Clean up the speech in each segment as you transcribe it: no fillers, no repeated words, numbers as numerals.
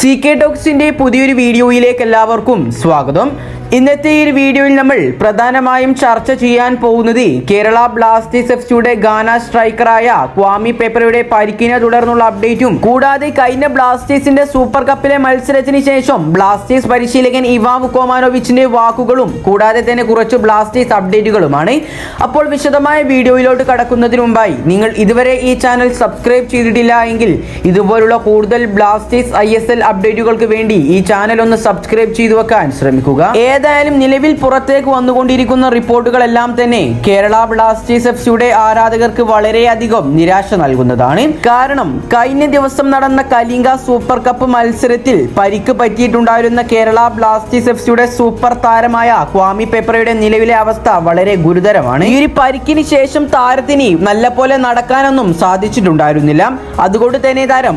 CK ടോക്സിന്റെ പുതിയൊരു വീഡിയോയിലേക്ക് എല്ലാവർക്കും സ്വാഗതം. ഇന്നത്തെ ഈ വീഡിയോയിൽ നമ്മൾ പ്രധാനമായും ചർച്ച ചെയ്യാൻ പോകുന്നത് കേരള ബ്ലാസ്റ്റേഴ്സ് എഫ്സിയുടെ ഗാന സ്ട്രൈക്കറായ ക്വാമി പെപ്രയുടെ പരിക്കിനെ തുടർന്നുള്ള അപ്ഡേറ്റും കൂടാതെ കഴിഞ്ഞ ബ്ലാസ്റ്റേഴ്സിന്റെ സൂപ്പർ കപ്പിലെ മത്സരത്തിന് ശേഷം ബ്ലാസ്റ്റേഴ്സ് പരിശീലകൻ ഇവാൻ വുക്കോമാനോവിച്ചിന്റെ വാക്കുകളും കൂടാതെ തന്നെ കുറച്ച് ബ്ലാസ്റ്റേഴ്സ് അപ്ഡേറ്റുകളുമാണ്. അപ്പോൾ വിശദമായ വീഡിയോയിലോട്ട് കടക്കുന്നതിന് മുമ്പായി നിങ്ങൾ ഇതുവരെ ഈ ചാനൽ സബ്സ്ക്രൈബ് ചെയ്തിട്ടില്ല എങ്കിൽ ഇതുപോലുള്ള കൂടുതൽ ബ്ലാസ്റ്റേഴ്സ് ISL അപ്ഡേറ്റുകൾക്ക് വേണ്ടി ഈ ചാനൽ ഒന്ന് സബ്സ്ക്രൈബ് ചെയ്തു വെക്കാൻ ശ്രമിക്കുക. ഏതായാലും നിലവിൽ പുറത്തേക്ക് വന്നുകൊണ്ടിരിക്കുന്ന റിപ്പോർട്ടുകളെല്ലാം തന്നെ കേരള ബ്ലാസ്റ്റേഴ്സ് എഫ്സിയുടെ ആരാധകർക്ക് വളരെയധികം നിരാശ നൽകുന്നതാണ്. കാരണം കഴിഞ്ഞ ദിവസം നടന്ന കലിംഗ സൂപ്പർ കപ്പ് മത്സരത്തിൽ പരിക്ക് പറ്റിയിട്ടുണ്ടായിരുന്ന കേരള ബ്ലാസ്റ്റേഴ്സ് എഫ്സിയുടെ സൂപ്പർ താരമായ ക്വാമി പെപ്രയുടെ നിലവിലെ അവസ്ഥ വളരെ ഗുരുതരമാണ്. ഈ ഒരു പരിക്കിന് ശേഷം താരത്തിന് നല്ലപോലെ നടക്കാനൊന്നും സാധിച്ചിട്ടുണ്ടായിരുന്നില്ല. അതുകൊണ്ട് തന്നെ താരം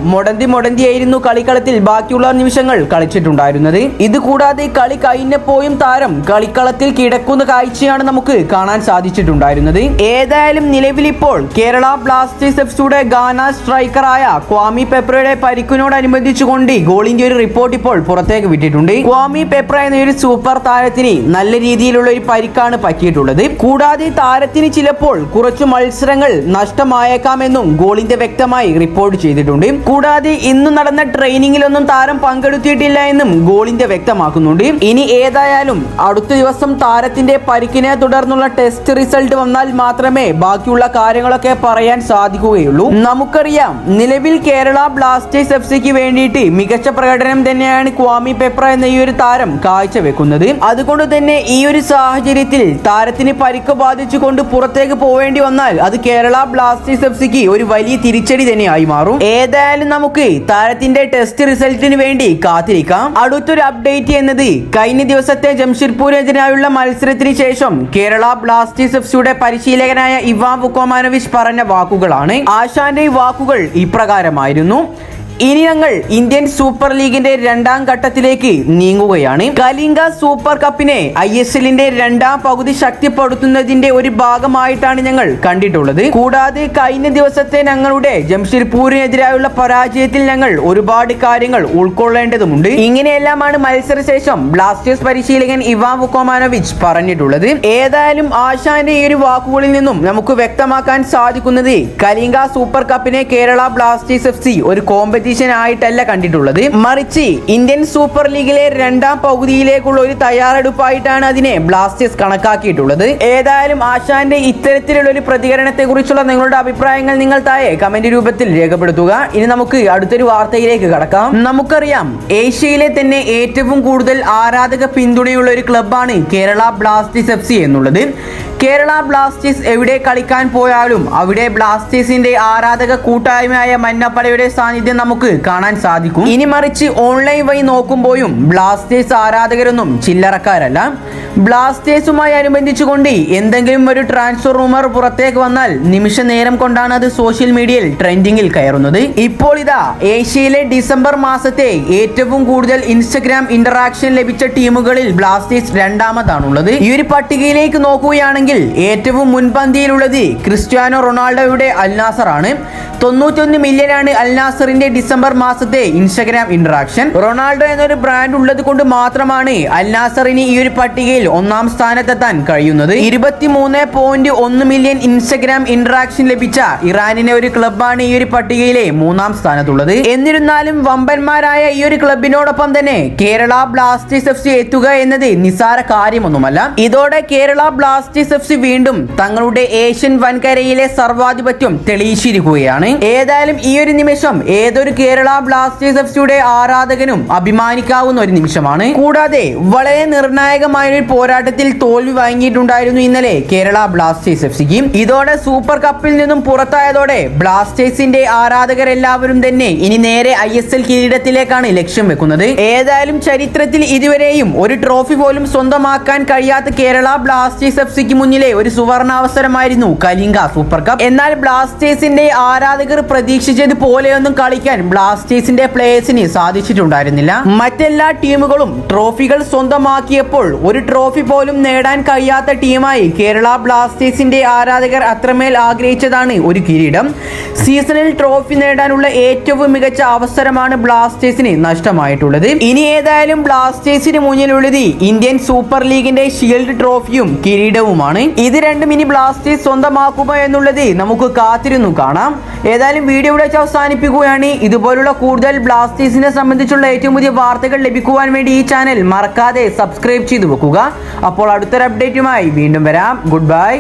മൊടന്തിയായിരുന്നു കളിക്കളത്തിൽ ബാക്കിയുള്ള നിമിഷങ്ങൾ കളിച്ചിട്ടുണ്ടായിരുന്നത്. ഇത് കൂടാതെ കളി കഴിഞ്ഞപ്പോഴും താരം കളിക്കളത്തിൽ കിടക്കുന്ന കാഴ്ചയാണ് നമുക്ക് കാണാൻ സാധിച്ചിട്ടുണ്ടായിരുന്നത്. ഏതായാലും നിലവിൽ ഇപ്പോൾ കേരള ബ്ലാസ്റ്റേഴ്സ് എഫ്സിയുടെ ഗാന സ്ട്രൈക്കറായ ക്വാമി പെപ്രയുടെ പരിക്കിനോടനുബന്ധിച്ചുകൊണ്ട് ഗോളിന്റെ ഒരു റിപ്പോർട്ട് ഇപ്പോൾ പുറത്തേക്ക് വിട്ടിട്ടുണ്ട്. ക്വാമി പെപ്ര എന്ന ഒരു സൂപ്പർ താരത്തിന് നല്ല രീതിയിലുള്ള ഒരു പരിക്കാണ് പറ്റിയിട്ടുള്ളത്. കൂടാതെ താരത്തിന് ചിലപ്പോൾ കുറച്ച് മത്സരങ്ങൾ നഷ്ടമായേക്കാമെന്നും ഗോളിന്റെ വ്യക്തമായി റിപ്പോർട്ട് ചെയ്തിട്ടുണ്ട്. കൂടാതെ ഇന്ന് നടന്ന ട്രെയിനിങ്ങിലൊന്നും താരം പങ്കെടുത്തിട്ടില്ല എന്നും ഗോളിന്റെ വ്യക്തമാക്കുന്നുണ്ട്. ഇനി ഏതായാലും അടുത്ത ദിവസം താരത്തിന്റെ പരിക്കിനെ തുടർന്നുള്ള ടെസ്റ്റ് റിസൾട്ട് വന്നാൽ മാത്രമേ ബാക്കിയുള്ള കാര്യങ്ങളൊക്കെ പറയാൻ സാധിക്കുകയുള്ളൂ. നമുക്കറിയാം നിലവിൽ കേരള ബ്ലാസ്റ്റേഴ്സ് എഫ്സിക്ക് വേണ്ടിയിട്ട് മികച്ച പ്രകടനം തന്നെയാണ് ക്വാമി പെപ്ര എന്ന ഈ ഒരു താരം കാഴ്ചവെക്കുന്നത്. അതുകൊണ്ട് തന്നെ ഈ ഒരു സാഹചര്യത്തിൽ താരത്തിന് പരിക്ക് ബാധിച്ചുകൊണ്ട് പുറത്തേക്ക് പോവേണ്ടി വന്നാൽ അത് കേരള ബ്ലാസ്റ്റേഴ്സ് എഫ്സിക്ക് ഒരു വലിയ തിരിച്ചടി തന്നെയായി മാറും. ഏതായാലും നമുക്ക് താരത്തിന്റെ ടെസ്റ്റ് റിസൾട്ടിന് വേണ്ടി കാത്തിരിക്കാം. അടുത്തൊരു അപ്ഡേറ്റ് എന്നത് കഴിഞ്ഞ ദിവസത്തെ ജംഷഡ്പൂരിനെതിരായുള്ള മത്സരത്തിന് ശേഷം കേരള ബ്ലാസ്റ്റേഴ്സ് എഫ്സിയുടെ പരിശീലകനായ ഇവാൻ വുക്കോമാനോവിച്ച് പറഞ്ഞ വാക്കുകളാണ്. ആശാന്റെ വാക്കുകൾ ഇപ്രകാരമായിരുന്നു: ഇനി ഞങ്ങൾ ഇന്ത്യൻ സൂപ്പർ ലീഗിന്റെ രണ്ടാം ഘട്ടത്തിലേക്ക് നീങ്ങുകയാണ്. കലിംഗ സൂപ്പർ കപ്പിനെ ISLന്റെ രണ്ടാം പകുതി ശക്തിപ്പെടുത്തുന്നതിന്റെ ഒരു ഭാഗമായിട്ടാണ് ഞങ്ങൾ കണ്ടിട്ടുള്ളത്. കൂടാതെ കഴിഞ്ഞ ദിവസത്തെ ഞങ്ങളുടെ ജംഷഡ്പൂരിനെതിരായുള്ള പരാജയത്തിൽ ഞങ്ങൾ ഒരുപാട് കാര്യങ്ങൾ ഉൾക്കൊള്ളേണ്ടതുണ്ട്. ഇങ്ങനെയെല്ലാമാണ് മത്സരശേഷം ബ്ലാസ്റ്റേഴ്സ് പരിശീലകൻ ഇവാൻ വുക്കോമാനോവിച്ച് പറഞ്ഞിട്ടുള്ളത്. ഏതായാലും ആശാന്റെ ഈ ഒരു വാക്കുകളിൽ നിന്നും നമുക്ക് വ്യക്തമാക്കാൻ സാധിക്കുന്നത് കലിംഗ സൂപ്പർ കപ്പിനെ കേരള ബ്ലാസ്റ്റേഴ്സ് എഫ്സി ഒരു കോമ്പറ്റീഷൻ ആയിട്ടല്ല കണ്ടിട്ടുള്ളത്, മറിച്ച് ഇന്ത്യൻ സൂപ്പർ ലീഗിലെ രണ്ടാം പകുതിയിലേക്കുള്ള ഒരു തയ്യാറെടുപ്പായിട്ടാണ് അതിനെ ബ്ലാസ്റ്റേഴ്സ് കണക്കാക്കിയിട്ടുള്ളത്. ഏതായാലും ആശാന്റെ ഇത്തരത്തിലുള്ള ഒരു പ്രതികരണത്തെ കുറിച്ചുള്ള നിങ്ങളുടെ അഭിപ്രായങ്ങൾ നിങ്ങൾ താഴെ കമന്റ് രൂപത്തിൽ രേഖപ്പെടുത്തുക. ഇനി നമുക്ക് അടുത്തൊരു വാർത്തയിലേക്ക് കടക്കാം. നമുക്കറിയാം ഏഷ്യയിലെ തന്നെ ഏറ്റവും കൂടുതൽ ആരാധക പിന്തുണയുള്ള ഒരു ക്ലബ്ബാണ് കേരള ബ്ലാസ്റ്റേഴ്സ് എഫ്സി എന്നുള്ളത്. കേരള ബ്ലാസ്റ്റേഴ്സ് എവിടെ കളിക്കാൻ പോയാലും അവിടെ ബ്ലാസ്റ്റേഴ്സിന്റെ ആരാധക കൂട്ടായ്മയായ മഞ്ഞപ്പടയുടെ സാന്നിധ്യം നമുക്ക് കാണാൻ സാധിക്കും. ഇനി മറിച്ച് ഓൺലൈൻ വഴി നോക്കുമ്പോഴും ബ്ലാസ്റ്റേഴ്സ് ആരാധകരൊന്നും ചില്ലറക്കാരല്ല. ബ്ലാസ്റ്റേഴ്സുമായി അനുബന്ധിച്ചുകൊണ്ട് എന്തെങ്കിലും ഒരു ട്രാൻസ്ഫർ റൂമർ പുറത്തേക്ക് വന്നാൽ നിമിഷ നേരം കൊണ്ടാണ് അത് സോഷ്യൽ മീഡിയയിൽ ട്രെൻഡിങ്ങിൽ കയറുന്നത്. ഇപ്പോൾ ഇതാ ഏഷ്യയിലെ ഡിസംബർ മാസത്തെ ഏറ്റവും കൂടുതൽ ഇൻസ്റ്റഗ്രാം ഇന്ററാക്ഷൻ ലഭിച്ച ടീമുകളിൽ ബ്ലാസ്റ്റേഴ്സ് രണ്ടാമതാണുള്ളത്. ഈ ഒരു പട്ടികയിലേക്ക് നോക്കുകയാണെങ്കിൽ ഏറ്റവും മുൻപന്തിയിലുള്ളത് ക്രിസ്ത്യാനോ റൊണാൾഡോയുടെ അൽ നാസർ ആണ്. 91 മില്യനാണ് അൽ നാസറിന്റെ ഡിസംബർ മാസത്തെ ഇൻസ്റ്റഗ്രാം ഇന്ററാക്ഷൻ. റൊണാൾഡോ എന്നൊരു ബ്രാൻഡ് ഉള്ളത് കൊണ്ട് മാത്രമാണ് അൽ നാസറിന് ഈ ഒരു പട്ടികയിൽ ഒന്നാം സ്ഥാനത്തെത്താൻ കഴിയുന്നത്. 23.1 മില്യൺ ഇൻസ്റ്റഗ്രാം ഇന്ററാക്ഷൻ ലഭിച്ച ഇറാനിലെ ഒരു ക്ലബ്ബാണ് ഈ ഒരു പട്ടികയിലെ മൂന്നാം സ്ഥാനത്തുള്ളത്. എന്നിരുന്നാലും വമ്പന്മാരായ ഈ ഒരു ക്ലബിനോടൊപ്പം തന്നെ കേരള ബ്ലാസ്റ്റേഴ്സ് എഫ്സി എത്തുക എന്നത് നിസ്സാര കാര്യമൊന്നുമല്ല. ഇതോടെ കേരള ബ്ലാസ്റ്റേഴ്സ് എഫ്സി വീണ്ടും തങ്ങളുടെ ഏഷ്യൻ വൻകരയിലെ സർവാധിപത്യം തെളിയിച്ചിരിക്കുകയാണ്. ഏതായാലും ഈ ഒരു നിമിഷം ഏതൊരു കേരള ബ്ലാസ്റ്റേഴ്സ് എഫ്സിയുടെ ആരാധകനും അഭിമാനിക്കാവുന്ന ഒരു നിമിഷമാണ്. കൂടാതെ വളരെ നിർണായകമായ ഒരു പോരാട്ടത്തിൽ തോൽവി വാങ്ങിയിട്ടുണ്ടായിരുന്നു ഇന്നലെ കേരള ബ്ലാസ്റ്റേഴ്സ് എഫ്സിക്ക്. ഇതോടെ സൂപ്പർ കപ്പിൽ നിന്നും പുറത്തായതോടെ ബ്ലാസ്റ്റേഴ്സിന്റെ ആരാധകരെല്ലാവരും തന്നെ ഇനി നേരെ ISL കിരീടത്തിലേക്കാണ് ലക്ഷ്യം വെക്കുന്നത്. ഏതായാലും ചരിത്രത്തിൽ ഇതുവരെയും ഒരു ട്രോഫി പോലും സ്വന്തമാക്കാൻ കഴിയാത്ത കേരള ബ്ലാസ്റ്റേഴ്സ് എഫ്സിക്ക് മുന്നിലെ ഒരു സുവർണാവസരമായിരുന്നു കലിംഗ സൂപ്പർ കപ്പ്. എന്നാൽ ബ്ലാസ്റ്റേഴ്സിന്റെ ആരാധകർ പ്രതീക്ഷിച്ചത് പോലെയൊന്നും കളിക്കാൻ ബ്ലാസ്റ്റേഴ്സിന്റെ പ്ലേയേഴ്സിന് സാധിച്ചിട്ടുണ്ടായിരുന്നില്ല. മറ്റെല്ലാ ടീമുകളും ട്രോഫികൾ സ്വന്തമാക്കിയപ്പോൾ ഒരു ട്രോഫി പോലും നേടാൻ കഴിയാത്ത ടീമായി കേരള ബ്ലാസ്റ്റേഴ്സിന്റെ ആരാധകർ അത്രമേൽ ആഗ്രഹിച്ചതാണ് ഒരു കിരീടം. സീസണിൽ ട്രോഫി നേടാനുള്ള ഏറ്റവും മികച്ച അവസരമാണ് ബ്ലാസ്റ്റേഴ്സിന് നഷ്ടമായിട്ടുള്ളത്. ഇനി ഏതായാലും ബ്ലാസ്റ്റേഴ്സിന് മുന്നിലുള്ളത് ഇന്ത്യൻ സൂപ്പർ ലീഗിന്റെ ഷീൽഡ് ട്രോഫിയും കിരീടവുമാണ്. ഇത് രണ്ടും ഇനി ബ്ലാസ്റ്റേഴ്സ് സ്വന്തമാക്കുമോ എന്നുള്ളത് നമുക്ക് കാത്തിരുന്നു കാണാം. ഏതായാലും വീഡിയോ ഇവിടെ വെച്ച് അവസാനിപ്പിക്കുകയാണ്. ഇതുപോലുള്ള കൂടുതൽ ബ്ലാസ്റ്റേഴ്സിനെ സംബന്ധിച്ചുള്ള ഏറ്റവും പുതിയ വാർത്തകൾ ലഭിക്കുവാൻ വേണ്ടി ഈ ചാനൽ മറക്കാതെ സബ്സ്ക്രൈബ് ചെയ്തു വെക്കുക. അപ്പോൾ അടുത്തൊരു അപ്ഡേറ്റുമായി വീണ്ടും വരാം. Good bye.